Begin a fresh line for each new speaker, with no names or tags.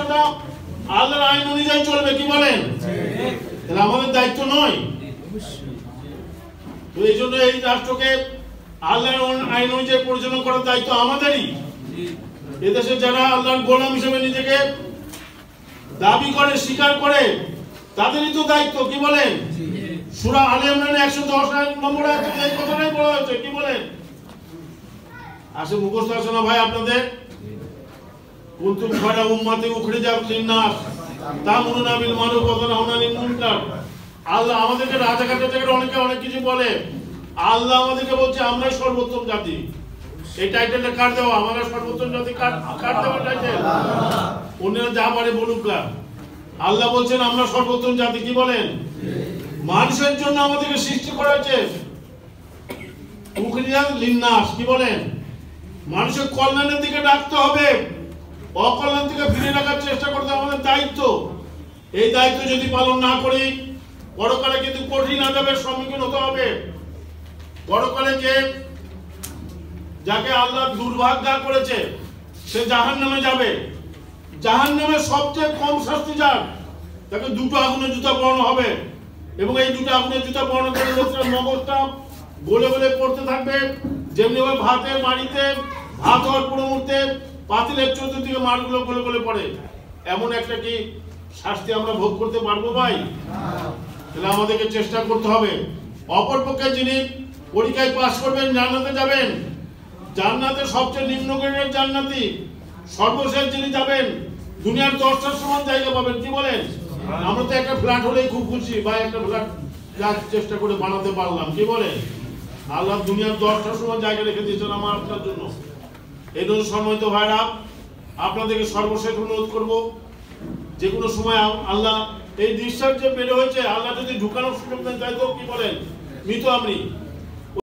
রাষ্ট্রটা আল্লাহর আইন অনুযায়ী চলবে, কি বলেন? তাহলে আমাদের দায়িত্ব নয়? তো এই জন্য এই রাষ্ট্রকে আল্লাহর আইন অনুযায়ী পরিচালনা করার দায়িত্ব আমাদেরই। এদেশে যারা আল্লাহর গোলাম হিসেবে নিজেকে দাবি করে, স্বীকার করে, তাদেরই তো দায়িত্ব, কি বলেন? সূরা আলে ইমরান 110 নম্বর আয়াতে এই কথাটাই বলা হয়েছে, কি বলেন? আসে মুখস্থ আছে না ভাই আপনাদের? কুনতুম খায়রা উম্মাতিন উখরিজাত লিন-নাস তা'মুরুনা বিল মারুফ ওয়া তানহাউনা আনিল মুনকার। আল্লাহ আমাদেরকে রাজাঘাটে থেকে অনেকে অনেক কিছু বলে, আল্লাহ আমাদেরকে বলছে আমরাই সর্বোত্তম জাতি। এই টাইটেলটা কার দেওয়া? আমরা সর্বোত্তম জাতি, কার দেওয়া টাইটেল? অন্যরা যা পারে বলুক না, আল্লাহ বলছেন আমরা সর্বোত্তম জাতি, কি বলেন? মানুষের জন্য আমাদেরকে সৃষ্টি করা হয়েছে, উখরিজাত লিন-নাস, কি বলেন? মানুষের কল্যাণের দিকে ডাকতে হবে, অকল্যাণ থেকে ফিরে রাখার চেষ্টা করতে আমাদের দায়িত্ব। এই দায়িত্ব যদি পালন না করি, পরকালে কিন্তু কঠিন আযাবের সম্মুখীন হতে হবে। পরকালে যে যাকে আল্লাহ দুর্ভাগ্য করেছে সে জাহান্নামে যাবে। জাহান্নামে সবচেয়ে কম শাস্তি যার, তাকে দুটো আগুনের জুতা পরানো হবে, এবং এই দুটো আগুনের জুতা পরানো করে লোকটা মগজটা গলে গলে পড়তে থাকবে। যেমনি ভাবে ভাতের বাড়িতে ভাত হওয়ার পুরো মুহূর্তে পাতিলের চতুর্দিকে মাড়গুলো গলে গলে পড়ে, এমন একটা কি শাস্তি আমরা ভোগ করতে পারবো ভাই? তাহলে আমাদেরকে চেষ্টা করতে হবে। অপরপক্ষে যিনি পরীক্ষায় পাশ করবেন জান্নাতে যাবেন, জান্নাতে সবচেয়ে নিম্ন গ্রেডের জান্নাতি, সর্বশেষ যিনি যাবেন দুনিয়ার 10টার সমান জায়গা পাবেন, কি বলেন? আমরা তো একটা ফ্ল্যাট হলেই খুব খুশি, বা একটা ফ্ল্যাট যার চেষ্টা করে বানাতে পারলাম, কি বলেন? আল্লাহ দুনিয়ার 10টার সমান জায়গা রেখে দিয়েছেন আমার আপনার জন্য। এই জন্য সম্মানিত ভাইরা, আপনাদেরকে সর্বশেষ অনুরোধ করবো, যে কোনো সময় আল্লাহ এই নিঃশ্বাস যে বের হয়েছে, আল্লাহ যদি ঢুকানোর সুযোগ দেন, তাই তো কি বলেন, মৃত আমি